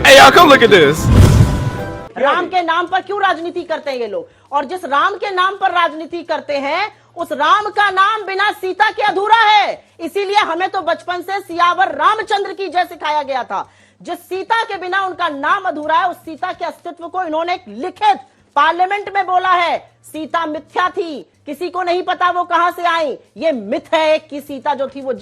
Hey, y'all, come look at this. Ram के नाम पर क्यों राजनीति करते हैं ये लोग? और जिस राम के नाम पर राजनीति करते हैं उस राम का नाम बिना सीता के अधूरा है। इसीलिए हमें तो बचपन से सियावर रामचंद्र की जय सिखाया गया था। जिस सीता के बिना उनका नाम अधूरा है, उस सीता के अस्तित्व को इन्होंने एक लिखित पार्लियामेंट में बोला है। सीता मिथ्या थी, किसी को नहीं पता वो कहां से आई। ये मिथ है कि सीता जो थी वो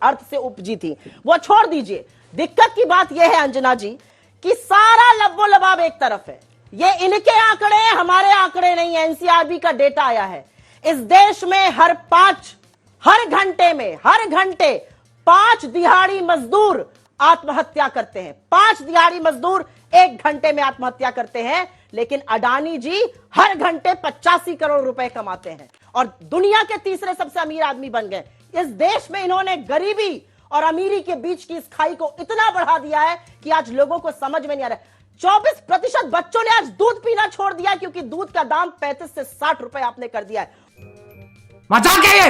अर्थ से उपजी थी, वो छोड़ दीजिए। दिक्कत की बात यह है अंजना जी कि सारा लब्बो लबाब एक तरफ है। ये इनके आंकड़े, हमारे आंकड़े नहीं है। एनसीआरबी का डेटा आया है, इस देश में हर घंटे 5 दिहाड़ी मजदूर आत्महत्या करते हैं। 5 दिहाड़ी मजदूर 1 घंटे में आत्महत्या करते हैं। लेकिन अडानी जी हर घंटे 85 करोड़ रुपए कमाते हैं और दुनिया के तीसरे सबसे अमीर आदमी बन गए। इस देश में इन्होंने गरीबी और अमीरी के बीच की इस खाई को इतना बढ़ा दिया है कि आज लोगों को समझ में नहीं आ रहा। 24% बच्चों ने आज दूध पीना छोड़ दिया क्योंकि दूध का दाम 35 से 60 रुपए आपने कर दिया है। मजाक है ये?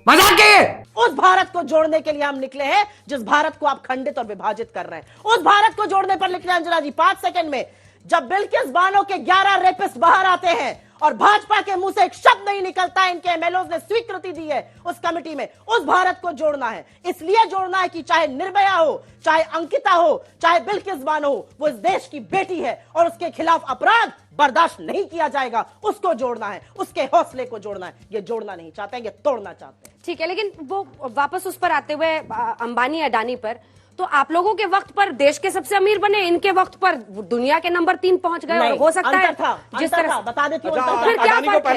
मजाक है ये? उस भारत को जोड़ने के लिए हम निकले हैं जिस भारत को आप खंडित और विभाजित कर रहे हैं। उस भारत को जोड़ने पर निकले अंजना जी 5 सेकंड में। जब बिल्किस बानो के 11 रेपिस्ट बाहर आते हैं और भाजपा के मुंह से एक शब्द नहीं निकलता है, इनके एमएलओज ने स्वीकृति दी है उस कमेटी में। उस भारत को जोड़ना है, इसलिए जोड़ना है कि चाहे निर्भया हो, चाहे अंकिता हो, चाहे बिल्किस बानो हो, वो इस देश की बेटी है और उसके खिलाफ अपराध बर्दाश्त नहीं किया जाएगा। उसको जोड़ना है, उसके हौसले को जोड़ना है। ये जोड़ना नहीं चाहते हैं, ये तोड़ना चाहते हैं। ठीक है, लेकिन वो वापस उस पर आते हुए अंबानी अडानी पर, तो आप लोगों के वक्त पर देश के सबसे अमीर बने, इनके वक्त पर दुनिया के नंबर 3 पहुंच गए। और हो सकता है जिस तरह बता देती हूँ फिर क्या फर्क है?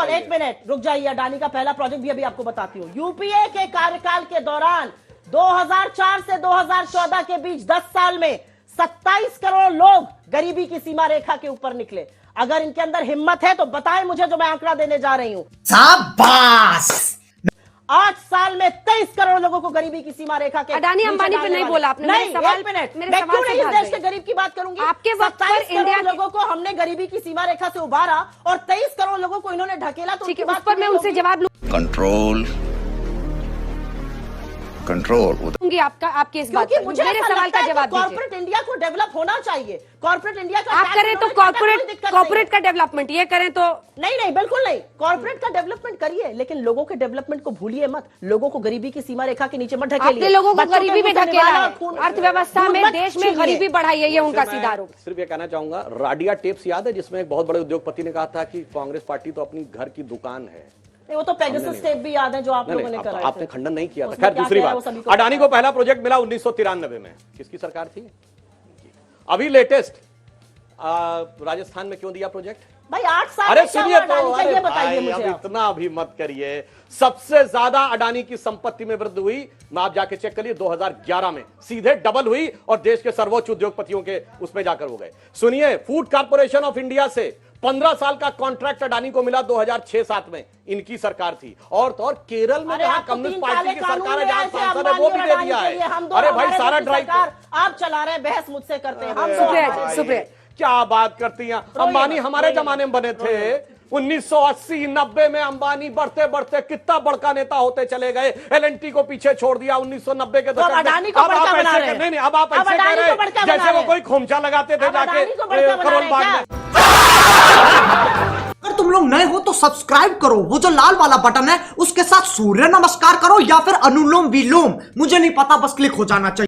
1 मिनट रुक जाइए। अडानी का पहला प्रोजेक्ट भी अभी आपको बताती हूँ। यूपीए के कार्यकाल के दौरान 2004 से 2014 के बीच 10 साल में 27 करोड़ लोग गरीबी की सीमा रेखा के ऊपर निकले। अगर इनके अंदर हिम्मत है तो बताएं मुझे, जो मैं आंकड़ा देने जा रही हूं। शाबाश। 8 साल में 23 करोड़ लोगों को गरीबी की सीमा रेखा के अडानी अंबानी पे नहीं बोला आपने। नहीं, 1 मिनट, मैं क्यों नहीं इस देश के गरीब की बात करूंगी? आपके वक्त पर 27 इंडिया करोड़ लोगों को हमने गरीबी की सीमा रेखा से उबारा और 23 करोड़ लोगों को इन्होंने ढकेला। तो ठीक है, उस पर मैं उनसे जवाब Control. लूंगी। आपकी इस बात पर मुझे मेरे सवाल का जवाब दीजिए। कॉर्पोरेट इंडिया को डेवलप होना चाहिए। कॉर्पोरेट इंडिया का आप करें तो कॉर्पोरेट का डेवलपमेंट, ये करें तो नहीं, बिल्कुल नहीं। कॉर्पोरेट का डेवलपमेंट करिए, लेकिन लोगों के डेवलपमेंट को भूलिए मत। लोगों को गरीबी की सीमा रेखा के नीचे मत ढकेलिए। आपने लोगों को गरीबी में ढकेला है, अर्थव्यवस्था में, देश में गरीबी बढ़ाई है, ये उनका सीधा आरोप। सिर्फ ये कहना चाहूंगा, राडिया टेप्स याद है जिसमें एक बहुत बड़े उद्योगपति ने कहा था कि कांग्रेस पार्टी तो अपनी घर की दुकान है। वो तो पेगासस टेप भी याद है जो आप लोगों ने कराया। आपने खंडन नहीं किया था। खैर, दूसरी बात, अडानी को पहला प्रोजेक्ट मिला 1993 में। किसकी सरकार थी? अभी लेटेस्ट राजस्थान में क्यों दिया प्रोजेक्ट? भाई 8 साल। अरे सुनिए तो, ये बताइए मुझे, अब इतना भी मत करिए। सबसे ज्यादा अडानी की संपत्ति में वृद्धि हुई, मैं आप जाके चेक करिए, 2011 में सीधे डबल हुई और देश के सर्वोच्च उद्योगपतियों के उसमें जाकर हो गए। सुनिए, फूड कॉर्पोरेशन ऑफ इंडिया से 15 साल का कॉन्ट्रैक्ट अडानी को मिला 2006-7 में, इनकी सरकार थी। और तो और केरल में जहां कम्युनिस्ट पार्टी की सरकार है, जहां सांसद है, वो भी दे दिया है। अरे भाई, सारा ड्राइव आप चला रहे हैं, बहस मुझसे करते हैं। सुप्रिया क्या बात करती हैं? अंबानी हमारे जमाने में बने थे। 1980-90 में अंबानी बढ़ते बढ़ते कितना बड़का नेता होते चले गए। एलएनटी को पीछे छोड़ दिया 1990 के दशक में। अब आप ऐसे कह रहे हैं जैसे वो कोई खोमचा लगाते थे जाके करोल बाग में। अगर तुम लोग नए हो तो सब्सक्राइब करो, वो जो लाल वाला बटन है उसके साथ सूर्य नमस्कार करो या फिर अनुलोम विलोम, मुझे नहीं पता, बस क्लिक हो जाना चाहिए।